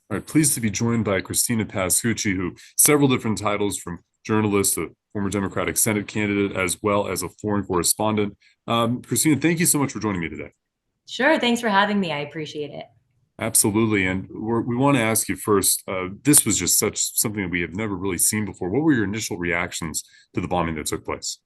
All right, pleased to be joined by Christina Pascucci, who several different titles from journalist, a former Democratic Senate candidate, as well as a foreign correspondent. Christina, thank you so much for joining me today. Sure. Thanks for having me. I appreciate it. Absolutely, and we want to ask you first. This was just such something that we have never really seen before. What were your initial reactions to the bombing that took place?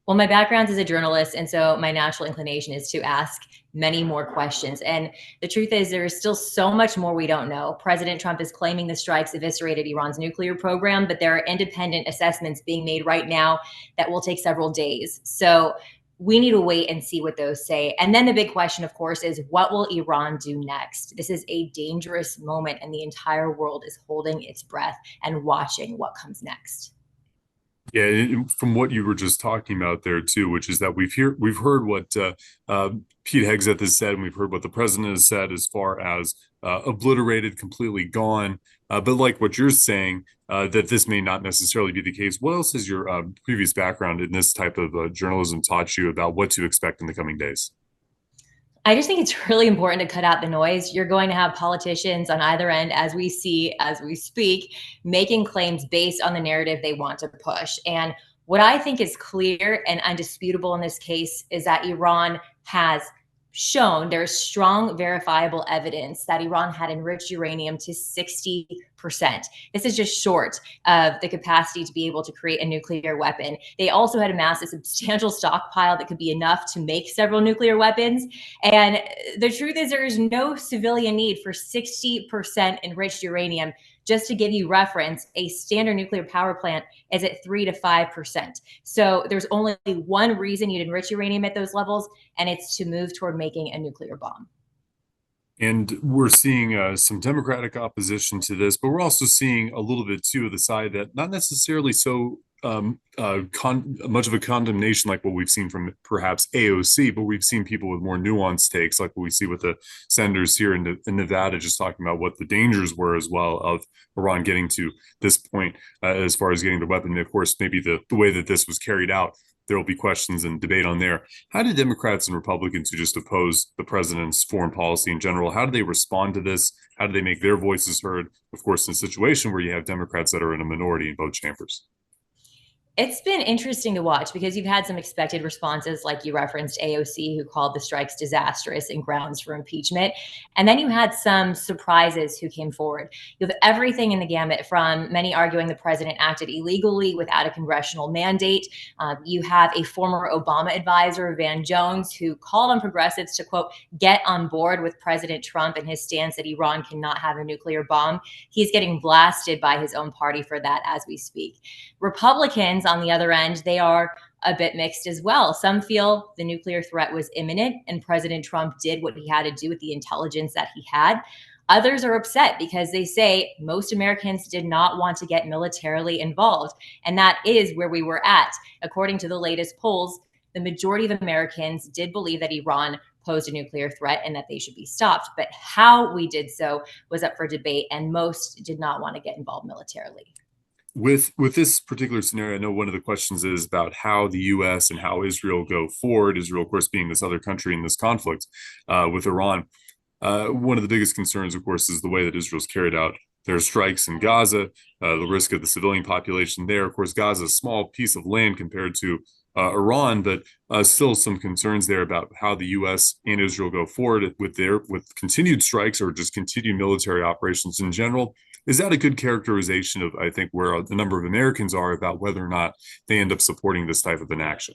Well, my background is a journalist, and so my natural inclination is to ask many more questions. And the truth is, there is still so much more we don't know. President Trump is claiming the strikes eviscerated Iran's nuclear program, but there are independent assessments being made right now that will take several days. So we need to wait and see what those say. And then the big question, of course, is what will Iran do next? This is a dangerous moment, and the entire world is holding its breath and watching what comes next. Yeah, from what you were just talking about there too, which is that we've heard what Pete Hegseth has said, and we've heard what the president has said as far as obliterated, completely gone. But like what you're saying, that this may not necessarily be the case. What else has your previous background in this type of journalism taught you about what to expect in the coming days? I just think it's really important to cut out the noise. You're going to have politicians on either end, as we see as we speak, making claims based on the narrative they want to push. And what I think is clear and undisputable in this case is that Iran has shown there's strong verifiable evidence that Iran had enriched uranium to 60%. This is just short of the capacity to be able to create a nuclear weapon. They also had amassed a substantial stockpile that could be enough to make several nuclear weapons. And the truth is, there is no civilian need for 60% enriched uranium. Just to give you reference, a standard nuclear power plant is at 3 to 5%. So there's only one reason you'd enrich uranium at those levels, and it's to move toward making a nuclear bomb. And we're seeing some Democratic opposition to this, but we're also seeing a little bit too of the side that not necessarily so much of a condemnation like what we've seen from perhaps AOC, but we've seen people with more nuanced takes, like what we see with the senators here in Nevada, just talking about what the dangers were as well of Iran getting to this point as far as getting the weapon. And of course, maybe the way that this was carried out, there will be questions and debate on there. How did Democrats and Republicans who just oppose the president's foreign policy in general, how do they respond to this? How do they make their voices heard? Of course, in a situation where you have Democrats that are in a minority in both chambers. It's been interesting to watch because you've had some expected responses, like you referenced AOC, who called the strikes disastrous and grounds for impeachment. And then you had some surprises who came forward. You have everything in the gamut from many arguing the president acted illegally without a congressional mandate. You have a former Obama advisor, Van Jones, who called on progressives to, quote, get on board with President Trump and his stance that Iran cannot have a nuclear bomb. He's getting blasted by his own party for that as we speak. Republicans, on the other end, they are a bit mixed as well. Some feel the nuclear threat was imminent and President Trump did what he had to do with the intelligence that he had. Others are upset because they say most Americans did not want to get militarily involved. And that is where we were at. According to the latest polls, the majority of Americans did believe that Iran posed a nuclear threat and that they should be stopped. But how we did so was up for debate, and most did not want to get involved militarily. With this particular scenario, I know one of the questions is about how the U.S. and how Israel go forward. Israel, of course, being this other country in this conflict with Iran. One of the biggest concerns, of course, is the way that Israel's carried out their strikes in Gaza, the risk of the civilian population there. Of course, Gaza is a small piece of land compared to Iran, but still some concerns there about how the U.S. and Israel go forward with continued strikes or just continued military operations in general. Is that a good characterization of, I think, where the number of Americans are about whether or not they end up supporting this type of an action?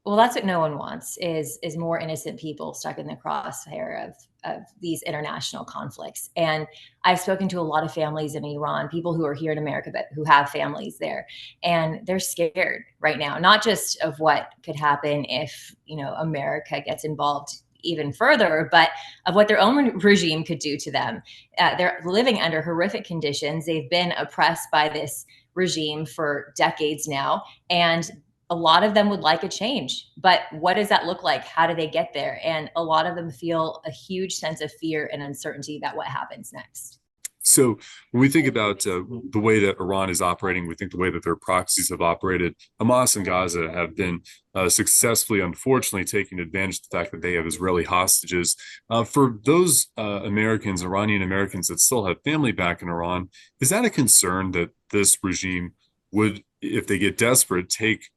Well, that's what no one wants is more innocent people stuck in the crosshair of these international conflicts. And I've spoken to a lot of families in Iran, people who are here in America but who have families there, and they're scared right now, not just of what could happen if, America gets involved even further, but of what their own regime could do to them. They're living under horrific conditions. They've been oppressed by this regime for decades now, and a lot of them would like a change. But what does that look like? How do they get there? And a lot of them feel a huge sense of fear and uncertainty about what happens next. So when we think about the way that Iran is operating, we think the way that their proxies have operated. Hamas and Gaza have been successfully, unfortunately, taking advantage of the fact that they have Israeli hostages. For those Americans, Iranian Americans that still have family back in Iran, is that a concern that this regime would, if they get desperate, take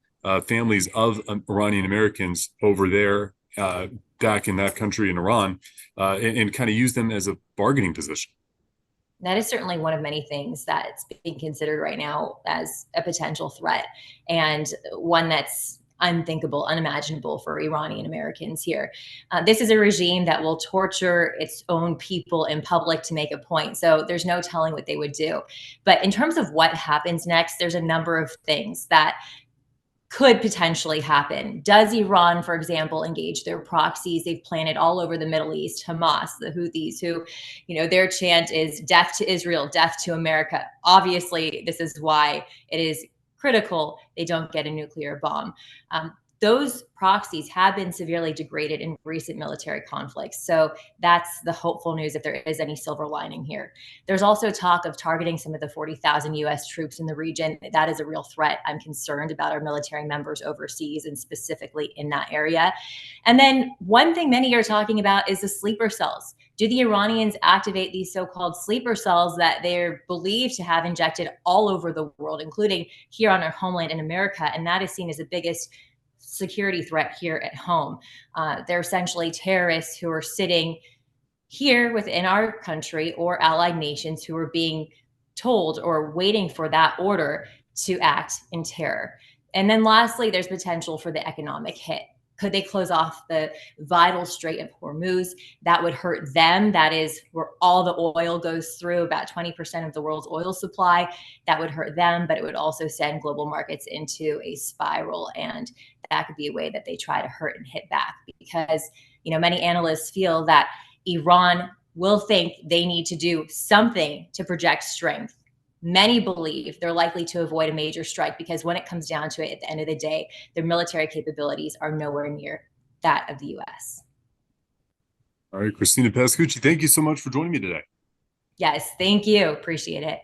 families of Iranian Americans over there, back in that country in Iran, and kind of use them as a bargaining position? That is certainly one of many things that's being considered right now as a potential threat, and one that's unthinkable, unimaginable for Iranian Americans here. This is a regime that will torture its own people in public to make a point. So there's no telling what they would do. But in terms of what happens next, there's a number of things that could potentially happen. Does Iran, for example, engage their proxies they've planted all over the Middle East, Hamas, the Houthis, who, their chant is death to Israel, death to America. Obviously, this is why it is critical they don't get a nuclear bomb. Those proxies have been severely degraded in recent military conflicts. So that's the hopeful news if there is any silver lining here. There's also talk of targeting some of the 40,000 US troops in the region. That is a real threat. I'm concerned about our military members overseas and specifically in that area. And then one thing many are talking about is the sleeper cells. Do the Iranians activate these so-called sleeper cells that they're believed to have injected all over the world, including here on our homeland in America? And that is seen as the biggest security threat here at home. They're essentially terrorists who are sitting here within our country or allied nations who are being told or waiting for that order to act in terror. And then lastly, there's potential for the economic hit. Could they close off the vital Strait of Hormuz? That would hurt them. That is where all the oil goes through, about 20% of the world's oil supply. That would hurt them, but it would also send global markets into a spiral. And that could be a way that they try to hurt and hit back, because, many analysts feel that Iran will think they need to do something to project strength. Many believe they're likely to avoid a major strike because when it comes down to it, at the end of the day, their military capabilities are nowhere near that of the US. All right, Christina Pascucci, thank you so much for joining me today. Yes, thank you. Appreciate it.